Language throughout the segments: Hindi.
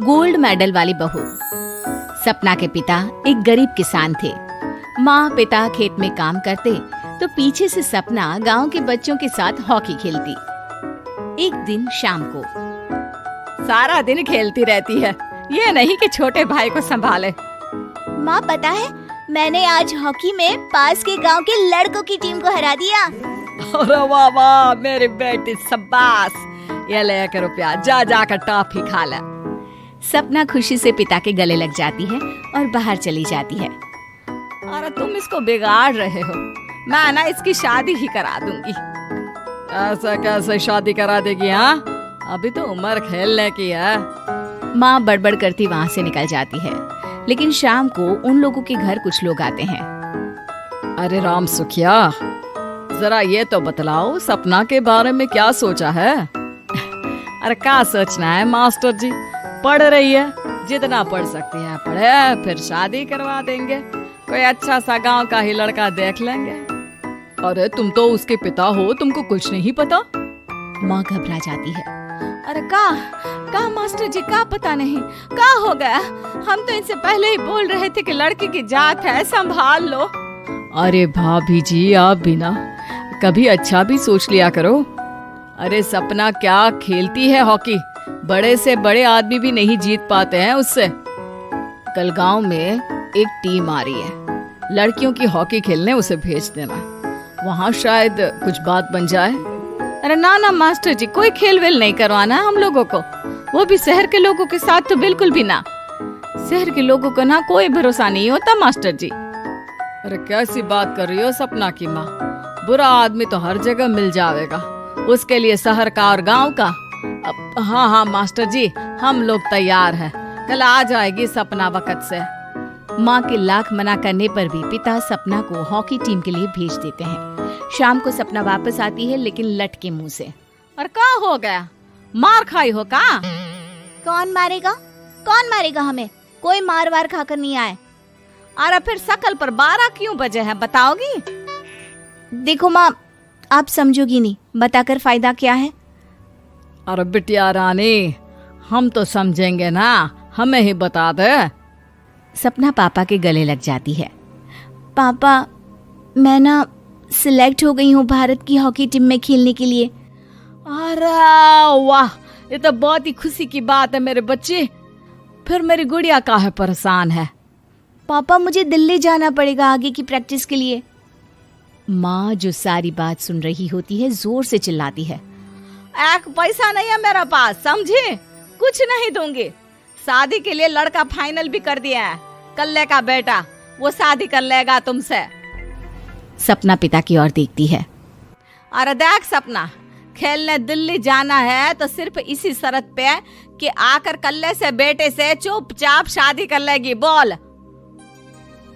गोल्ड मेडल वाली बहू। सपना के पिता एक गरीब किसान थे। माँ पिता खेत में काम करते तो पीछे से सपना गांव के बच्चों के साथ हॉकी खेलती। एक दिन शाम को सारा दिन खेलती रहती है, ये नहीं कि छोटे भाई को संभाले। माँ पता है, मैंने आज हॉकी में पास के गांव के लड़कों की टीम को हरा दिया। अरे वाह वाह मेरी बेटी, शाबाश। ये ले कर रुपया, जा जाकर टॉफी खा ले। सपना खुशी से पिता के गले लग जाती है और बाहर चली जाती है। अरे तुम इसको बिगाड़ रहे हो, मैं ना इसकी शादी ही करा दूंगी। ऐसा कैसे शादी करा देगी? हाँ, अभी तो उम्र खेलने की है। माँ बड़बड़ करती वहाँ से निकल जाती है। लेकिन शाम को उन लोगों के घर कुछ लोग आते हैं। अरे राम सुखिया, जरा ये तो बतलाओ, सपना के बारे में क्या सोचा है? अरे क्या सोचना है मास्टर जी, पढ़ रही है, जितना पढ़ सकती है पढ़े, फिर शादी करवा देंगे, कोई अच्छा सा गांव का ही लड़का देख लेंगे। अरे तुम तो उसके पिता हो, तुमको कुछ नहीं पता? माँ घबरा जाती है। अरे का मास्टर जी, का पता नहीं, का हो गया? हम तो इनसे पहले ही बोल रहे थे कि लड़की की जात है, संभाल लो। अरे भाभी जी, आप भी ना कभी अच्छा भी सोच लिया करो। अरे सपना क्या खेलती है हॉकी, बड़े से बड़े आदमी भी नहीं जीत पाते हैं उससे। कल गांव में एक टीम आ रही है, लड़कियों की हॉकी खेलने उसे भेज देना, वहाँ शायद कुछ बात बन जाए। अरे ना मास्टर जी, कोई खेल वेल नहीं करवाना हम लोगों को, वो भी शहर के लोगों के साथ तो बिल्कुल भी ना। शहर के लोगों को ना कोई भरोसा नहीं होता मास्टर जी। अरे कैसी बात कर रही हो सपना की माँ, बुरा आदमी तो हर जगह मिल जाएगा, उसके लिए शहर का और गांव का। हाँ मास्टर जी, हम लोग तैयार हैं, कल आ जाएगी सपना वक्त से। माँ के लाख मना करने पर भी पिता सपना को हॉकी टीम के लिए भेज देते हैं। शाम को सपना वापस आती है, लेकिन लट के मुंह से। और क्या हो गया, मार खाई हो का? कौन मारेगा हमें? कोई मार वार खाकर नहीं आए। अरे फिर शकल पर 12 क्यों बजे हैं, बताओगी? देखो माँ, आप समझोगी नहीं, बताकर फायदा क्या है? अरे बिटिया रानी, हम तो समझेंगे ना, हमें ही बता दे। सपना पापा के गले लग जाती है। पापा, मैं ना सिलेक्ट हो गई हूँ भारत की हॉकी टीम में खेलने के लिए। अरे वाह, ये तो बहुत ही खुशी की बात है मेरे बच्चे। फिर मेरी गुड़िया काहे परेशान है? पापा, मुझे दिल्ली जाना पड़ेगा आगे की प्रैक्टिस के लिए। माँ जो सारी बात सुन रही होती है, जोर से चिल्लाती है। एक पैसा नहीं है मेरे पास, समझी? कुछ नहीं दूंगी। शादी के लिए लड़का फाइनल भी कर दिया है, कल्ले का बेटा, वो शादी कर लेगा तुमसे। सपना पिता की ओर देखती है। अरे देख सपना, खेलने दिल्ली जाना है तो सिर्फ इसी शर्त पे कि आकर कल्ले से बेटे से चुपचाप शादी कर लेगी, बोल।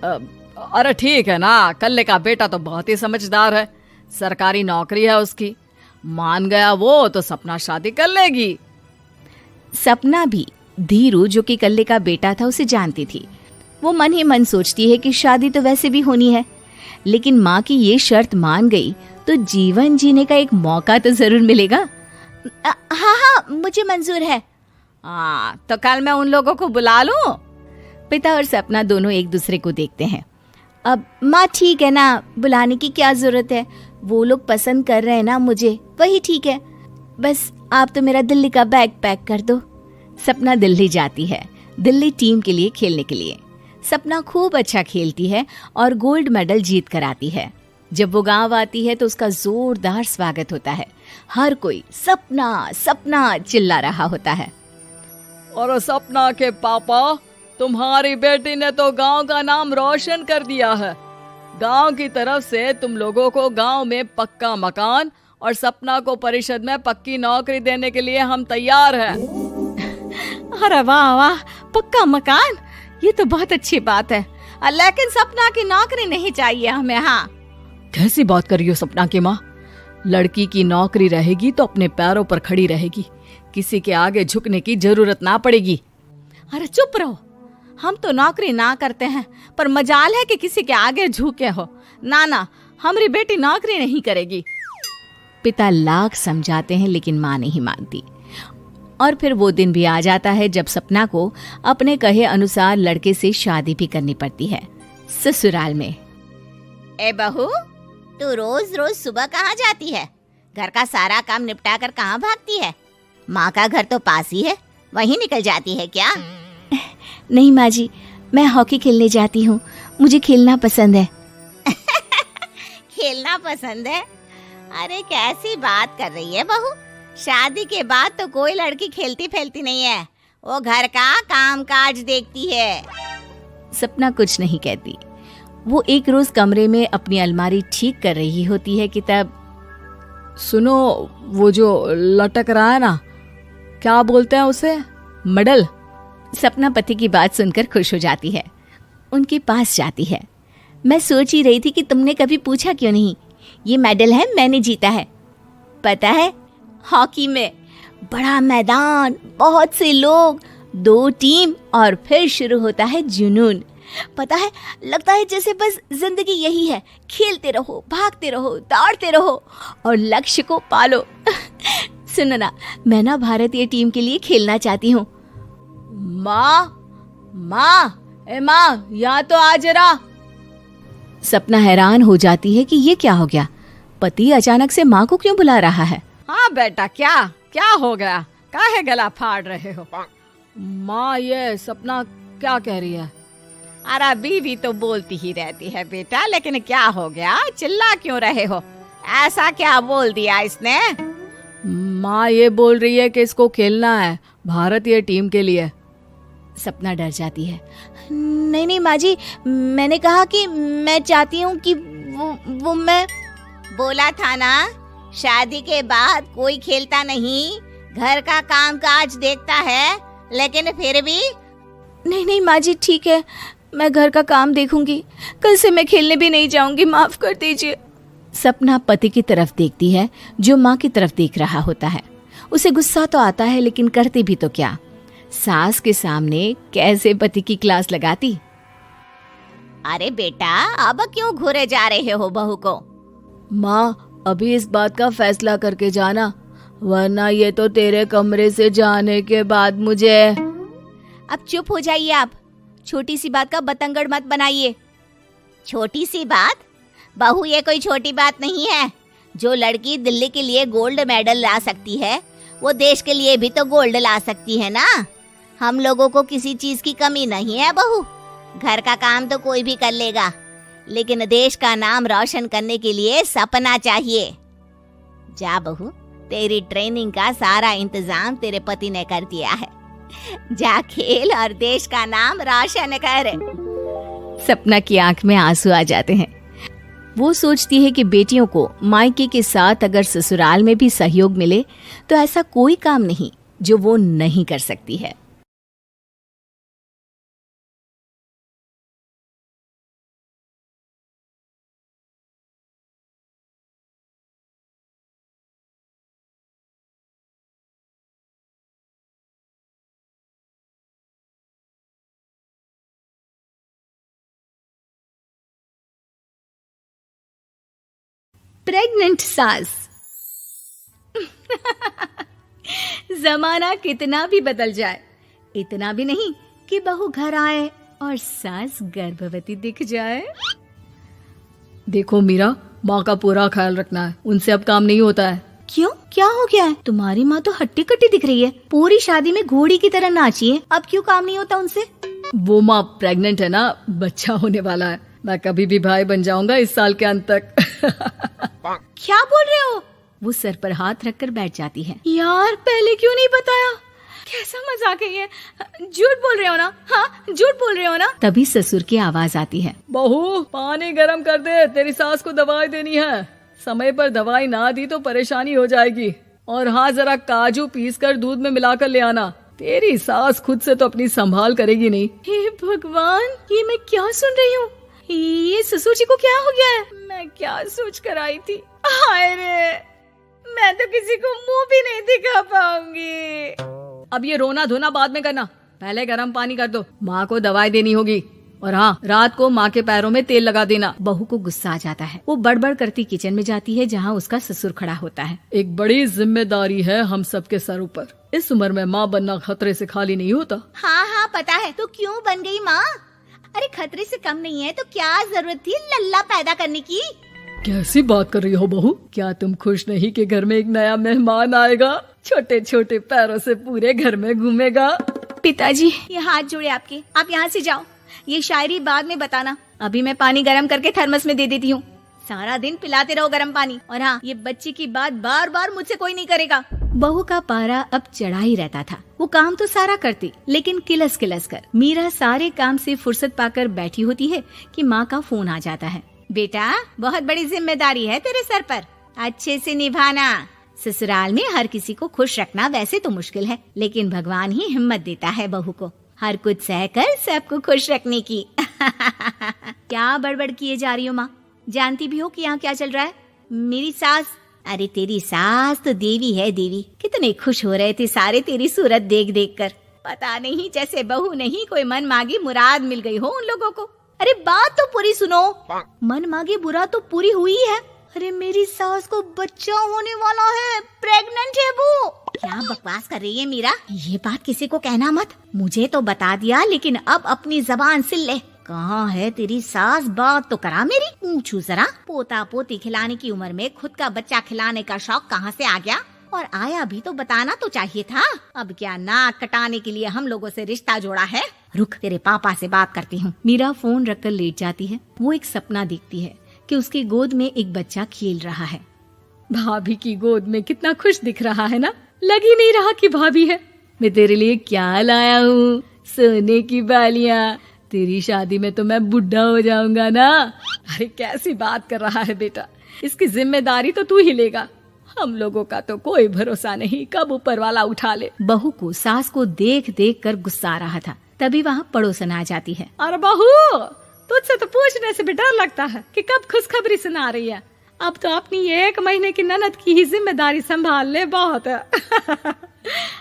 अरे ठीक है ना, कल्ले का बेटा तो बहुत ही समझदार है, सरकारी नौकरी है उसकी, मान गया वो तो सपना शादी कर लेगी। सपना भी धीरू, जो कि कल्ले का बेटा था, उसे जानती थी। वो मन ही मन सोचती है कि शादी तो वैसे भी होनी है, लेकिन माँ की ये शर्त मान गई तो जीवन जीने का एक मौका तो जरूर मिलेगा। हाँ, मुझे मंजूर है। तो कल मैं उन लोगों को बुला लूं? पिता और सपना दोनों एक दूसरे को देखते हैं। अब माँ ठीक है ना, बुलाने की क्या जरूरत है, वो लोग पसंद कर रहे हैं ना मुझे, वही ठीक है। बस आप तो मेरा दिल्ली का बैग पैक कर दो। सपना दिल्ली जाती है, दिल्ली टीम के लिए खेलने के लिए। सपना खूब अच्छा खेलती है और गोल्ड मेडल जीत कर आती है। जब वो गांव आती है तो उसका जोरदार स्वागत होता है। हर कोई सपना सपना चिल्ला रहा होता है। और सपना के पापा, तुम्हारी बेटी ने तो गांव का नाम रोशन कर दिया है। गांव की तरफ से तुम लोगों को गांव में पक्का मकान और सपना को परिषद में पक्की नौकरी देने के लिए हम तैयार हैं। अरे वाह वाह, पक्का मकान, ये तो बहुत अच्छी बात है, लेकिन सपना की नौकरी नहीं चाहिए हमें। हाँ, कैसी बात कर रही हो सपना की माँ? लड़की की नौकरी रहेगी तो अपने पैरों पर खड़ी रहेगी, किसी के आगे झुकने की जरूरत ना पड़ेगी। अरे चुप रहो, हम तो नौकरी ना करते हैं, पर मजाल है कि किसी के आगे झुके हो। ना, हमारी बेटी नौकरी नहीं करेगी। पिता लाख समझाते हैं लेकिन माँ नहीं मानती। और फिर वो दिन भी आ जाता है जब सपना को अपने कहे अनुसार लड़के से शादी भी करनी पड़ती है ससुराल में। ए बहू, तू रोज रोज सुबह कहाँ जाती है? घर का सारा काम निपटा कर कहाँ भागती है? माँ का घर तो पास ही है, वहीं निकल जाती है क्या? नहीं माँ जी, मैं हॉकी खेलने जाती हूँ, मुझे खेलना पसंद है। खेलना पसंद है? अरे कैसी बात कर रही है बहू, शादी के बाद तो कोई लड़की खेलती फैलती नहीं है, वो घर का काम काज देखती है। सपना कुछ नहीं कहती। वो एक रोज कमरे में अपनी अलमारी ठीक कर रही होती है कि तब सुनो, वो जो लटक रहा है ना, क्या बोलते हैं उसे? मेडल। सपना पति की बात सुनकर खुश हो जाती है, उनके पास जाती है। मैं सोच ही रही थी कि तुमने कभी पूछा क्यों नहीं। ये मेडल है, मैंने जीता है। पता है, हॉकी में बड़ा मैदान, बहुत से लोग, 2 टीम और फिर शुरू होता है जुनून। पता है, लगता है जैसे बस जिंदगी यही है, खेलते रहो, भागते रहो, दौड़ते रहो और लक्ष्य को पालो। सुनो ना, मैं ना भारतीय टीम के लिए खेलना चाहती हूँ। माँ, यहाँ तो आ जरा। सपना हैरान हो जाती है कि ये क्या हो गया, पति अचानक से माँ को क्यों बुला रहा है। हाँ बेटा, क्या हो गया? काहे गला फाड़ रहे हो? माँ, ये सपना क्या कह रही है? अरे बीवी तो बोलती ही रहती है बेटा, लेकिन क्या हो गया, चिल्ला क्यों रहे हो? ऐसा क्या बोल दिया इसने? माँ ये बोल रही है कि इसको खेलना है भारतीय टीम के लिए। सपना डर जाती है। नहीं माँ जी, मैंने कहा कि मैं चाहती हूँ कि वो मैं बोला था ना, शादी के बाद कोई खेलता नहीं, घर का काम काज देखता है, लेकिन फिर भी। नहीं माँ जी, ठीक है, मैं घर का काम देखूंगी, कल से मैं खेलने भी नहीं जाऊंगी, माफ कर दीजिए। सपना पति की तरफ देखती है जो माँ की तरफ देख रहा होता है। उसे गुस्सा तो आता है, लेकिन करती भी तो क्या, सास के सामने कैसे पति की क्लास लगाती। अरे बेटा, अब क्यों घूरे जा रहे हो बहू को? माँ, अभी इस बात का फैसला करके जाना, वरना ये तो तेरे कमरे से जाने के बाद मुझे। अब चुप हो जाइए आप, छोटी सी बात का बतंगड़ मत बनाइए। छोटी सी बात? बहू, ये कोई छोटी बात नहीं है। जो लड़की दिल्ली के लिए गोल्ड मेडल ला सकती है, वो देश के लिए भी तो गोल्ड ला सकती है ना। हम लोगों को किसी चीज की कमी नहीं है बहू, घर का काम तो कोई भी कर लेगा, लेकिन देश का नाम रोशन करने के लिए सपना चाहिए। जा बहू, तेरी ट्रेनिंग का सारा इंतजाम तेरे पति ने कर दिया है, जा खेल और देश का नाम रोशन कर। सपना की आंख में आंसू आ जाते हैं। वो सोचती है कि बेटियों को मायके के साथ अगर ससुराल में भी सहयोग मिले तो ऐसा कोई काम नहीं जो वो नहीं कर सकती है। प्रेग्नेंट सास। जमाना कितना भी बदल जाए, इतना भी नहीं कि बहू घर आए और सास गर्भवती दिख जाए। देखो मीरा, माँ का पूरा ख्याल रखना है, उनसे अब काम नहीं होता है। क्यों, क्या हो गया है? तुम्हारी माँ तो हट्टी कट्टी दिख रही है, पूरी शादी में घोड़ी की तरह नाची है, अब क्यों काम नहीं होता उनसे? वो माँ प्रेग्नेंट है ना, बच्चा होने वाला है, मैं कभी भी भाई बन जाऊंगा इस साल के अंत तक। क्या बोल रहे हो? वो सर पर हाथ रखकर बैठ जाती है। यार, पहले क्यों नहीं बताया? कैसा मजाक है ये? झूठ बोल रहे हो ना? हाँ, झूठ बोल रहे हो ना? तभी ससुर की आवाज आती है। बहू, पानी गरम कर दे, तेरी सास को दवाई देनी है। समय पर दवाई ना दी तो परेशानी हो जाएगी। और हाँ, जरा काजू पीस कर दूध में मिलाकर ले आना, तेरी सास खुद से तो अपनी संभाल करेगी नहीं। हे भगवान, ये मैं क्या सुन रही हूँ? ये ससुर जी को क्या हो गया है? मैं क्या सोच कर आई थी? हाय रे, मैं तो किसी को मुंह भी नहीं दिखा पाऊंगी। अब ये रोना धोना बाद में करना, पहले गर्म पानी कर दो, माँ को दवाई देनी होगी। और हाँ, रात को माँ के पैरों में तेल लगा देना। बहू को गुस्सा आ जाता है। वो बड़बड़ करती किचन में जाती है जहाँ उसका ससुर खड़ा होता है। एक बड़ी जिम्मेदारी है हम सबके सर ऊपर, इस उम्र में माँ बनना खतरे से खाली नहीं होता। हाँ हाँ पता है, तो क्यों बन गई माँ? अरे खतरे से कम नहीं है तो क्या जरूरत थी लल्ला पैदा करने की? कैसी बात कर रही हो बहू? क्या तुम खुश नहीं कि घर में एक नया मेहमान आएगा, छोटे छोटे पैरों से पूरे घर में घूमेगा? पिताजी ये हाथ जोड़े आपके, आप यहाँ से जाओ। ये शायरी बाद में बताना, अभी मैं पानी गर्म करके थर्मस में दे देती हूँ। सारा दिन पिलाते रहो गर्म पानी। और हाँ, ये बच्ची की बात बार बार मुझसे कोई नहीं करेगा। बहू का पारा अब चढ़ा ही रहता था। वो काम तो सारा करती, लेकिन किलस किलस कर। मीरा सारे काम से फुर्सत पाकर बैठी होती है कि माँ का फोन आ जाता है। बेटा बहुत बड़ी जिम्मेदारी है तेरे सर पर, अच्छे से निभाना। ससुराल में हर किसी को खुश रखना वैसे तो मुश्किल है, लेकिन भगवान ही हिम्मत देता है बहू को हर कुछ सहकर सबको खुश रखने की। क्या बड़बड़ किए जा रही हो माँ? जानती भी हो कि यहाँ क्या चल रहा है? मेरी सास, अरे तेरी सास तो देवी है देवी। कितने खुश हो रहे थे सारे तेरी सूरत देख देख कर। पता नहीं जैसे बहू नहीं कोई मन मांगी मुराद मिल गई हो उन लोगों को। अरे बात तो पूरी सुनो। मन मांगी बुरा तो पूरी हुई है। अरे मेरी सास को बच्चा होने वाला है, प्रेग्नेंट है वो। क्या बकवास कर रही है मीरा? ये बात किसी को कहना मत। मुझे तो बता दिया, लेकिन अब अपनी जबान सिल ले। कहाँ है तेरी सास? बात तो करा मेरी। पूछू जरा, पोता पोती खिलाने की उम्र में खुद का बच्चा खिलाने का शौक कहाँ से आ गया? और आया भी तो बताना तो चाहिए था। अब क्या नाक कटाने के लिए हम लोगों से रिश्ता जोड़ा है? रुक, तेरे पापा से बात करती हूँ। मीरा फोन रखकर लेट जाती है। वो एक सपना देखती है कि उसकी गोद में एक बच्चा खेल रहा है। भाभी की गोद में कितना खुश दिख रहा है ना, लग ही नहीं रहा कि भाभी है। मैं तेरे लिए क्या लाया हूँ, सोने की बालियाँ। तेरी शादी में तो मैं बुढ़ा हो जाऊंगा ना। अरे कैसी बात कर रहा है बेटा, इसकी जिम्मेदारी तो तू ही लेगा। हम लोगों का तो कोई भरोसा नहीं, कब ऊपर वाला उठा ले। बहू को सास को देख देख कर गुस्सा आ रहा था। तभी वहाँ पड़ोसन आ जाती है। अरे बहू, तुझसे तो पूछने से भी डर लगता है कि कब खुशखबरी सुना रही है। अब तो अपनी 1 महीने की ननद की ही जिम्मेदारी संभाल ले, बहुत है।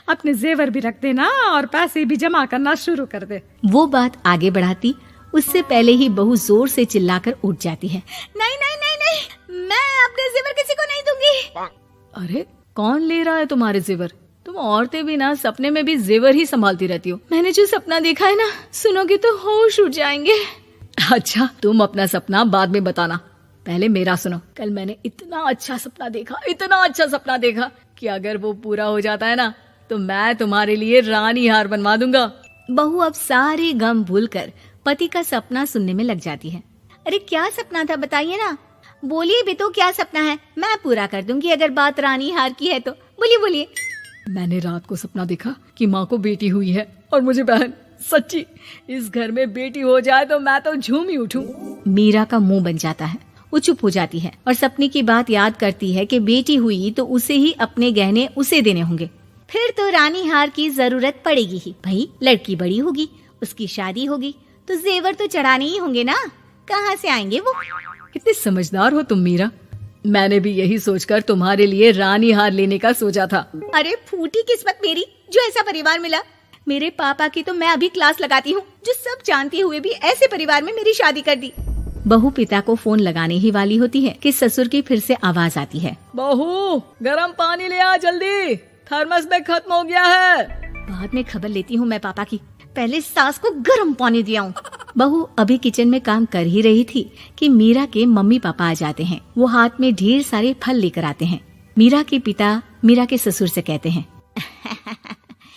अपने जेवर भी रख देना और पैसे भी जमा करना शुरू कर दे। वो बात आगे बढ़ाती उससे पहले ही बहू जोर से चिल्लाकर उठ जाती है। नहीं नहीं नहीं नहीं, मैं अपने जेवर किसी को नहीं दूंगी। अरे कौन ले रहा है तुम्हारे जेवर? तुम औरतें भी ना सपने में भी जेवर ही संभालती रहती हो। मैंने जो सपना देखा है ना, सुनोगे तो होश उड़ जाएंगे। अच्छा, तुम अपना सपना बाद में बताना, पहले मेरा सुनो। कल मैंने इतना अच्छा सपना देखा कि अगर वो पूरा हो जाता है ना तो मैं तुम्हारे लिए रानी हार बनवा दूंगा। बहू अब सारे गम भूलकर पति का सपना सुनने में लग जाती है। अरे क्या सपना था बताइए ना, बोलिए भी तो क्या सपना है, मैं पूरा कर दूंगी अगर बात रानी हार की है तो। बोलिए बोलिए। मैंने रात को सपना देखा कि माँ को बेटी हुई है और मुझे बहन। सच्ची, इस घर में बेटी हो जाए तो मैं तो झूम ही उठूं। मीरा का मुंह बन जाता है। वो चुप हो जाती है और सपने की बात याद करती है कि बेटी हुई तो उसे ही अपने गहने उसे देने होंगे। फिर तो रानी हार की जरूरत पड़ेगी ही। भाई लड़की बड़ी होगी, उसकी शादी होगी तो जेवर तो चढ़ाने ही होंगे ना, कहाँ से आएंगे वो? कितनी समझदार हो तुम मीरा। मैंने भी यही सोचकर तुम्हारे लिए रानी हार लेने का सोचा था। अरे फूटी किस्मत मेरी जो ऐसा परिवार मिला। मेरे पापा की तो मैं अभी क्लास लगाती हूँ, जो सब जानते हुए भी ऐसे परिवार में मेरी शादी कर दी। बहू पिता को फोन लगाने ही वाली होती है कि ससुर की फिर से आवाज आती है। बहू, गरम पानी ले आ जल्दी, थर्मस में खत्म हो गया है। बाद में खबर लेती हूँ मैं पापा की, पहले सास को गर्म पानी दिया हूँ। बहू अभी किचन में काम कर ही रही थी कि मीरा के मम्मी पापा आ जाते हैं। वो हाथ में ढेर सारे फल लेकर आते हैं। मीरा के पिता मीरा के ससुर से कहते हैं,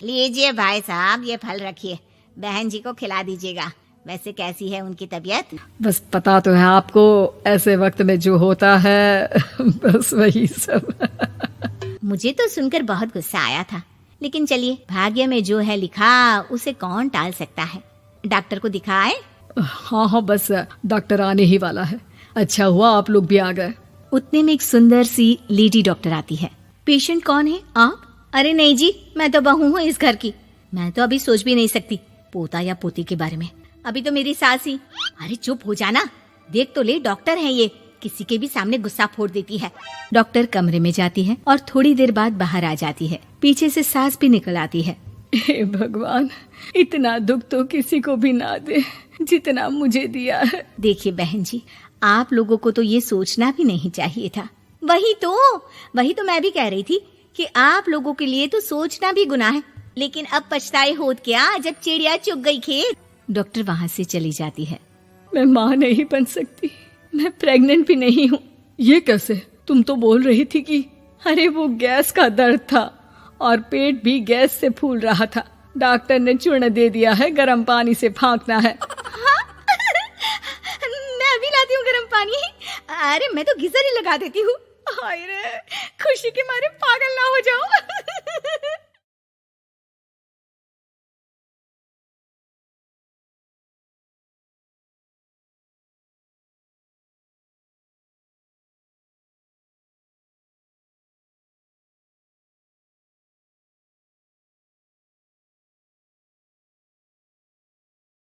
लीजिए भाई साहब, ये फल रखिए, बहन जी को खिला दीजिएगा। वैसे कैसी है उनकी तबीयत? बस पता तो है आपको, ऐसे वक्त में जो होता है बस वही सब। मुझे तो सुनकर बहुत गुस्सा आया था, लेकिन चलिए, भाग्य में जो है लिखा उसे कौन टाल सकता है। डॉक्टर को दिखाए? हाँ, बस डॉक्टर आने ही वाला है। अच्छा हुआ आप लोग भी आ गए। उतने में एक सुंदर सी लेडी डॉक्टर आती है। पेशेंट कौन है आप? अरे नहीं जी, मैं तो बहू हूँ इस घर की। मैं तो अभी सोच भी नहीं सकती पोता या पोती के बारे में। अभी तो मेरी सास ही। अरे चुप हो जाना, देख तो ले, डॉक्टर है ये, किसी के भी सामने गुस्सा फोड़ देती है। डॉक्टर कमरे में जाती है और थोड़ी देर बाद बाहर आ जाती है। पीछे से सास भी निकल आती है। हे भगवान, इतना दुख तो किसी को भी ना दे जितना मुझे दिया है। देखिए बहन जी, आप लोगों को तो ये सोचना भी नहीं चाहिए था। वही तो मैं भी कह रही थी कि आप लोगों के लिए तो सोचना भी गुनाह है, लेकिन अब पछताए होत क्या जब चिड़िया चुग गई खेत। डॉक्टर वहाँ से चली जाती है। मैं माँ नहीं बन सकती, मैं प्रेग्नेंट भी नहीं हूँ। ये कैसे? तुम तो बोल रही थी कि अरे वो गैस का दर्द था और पेट भी गैस से फूल रहा था। डॉक्टर ने चूर्ण दे दिया है, गर्म पानी से फाँकना है। मैं अभी लाती हूँ गर्म पानी। अरे मैं तो गीजर ही लगा देती हूँ। हाय रे, खुशी के मारे पागल ना हो जाओ।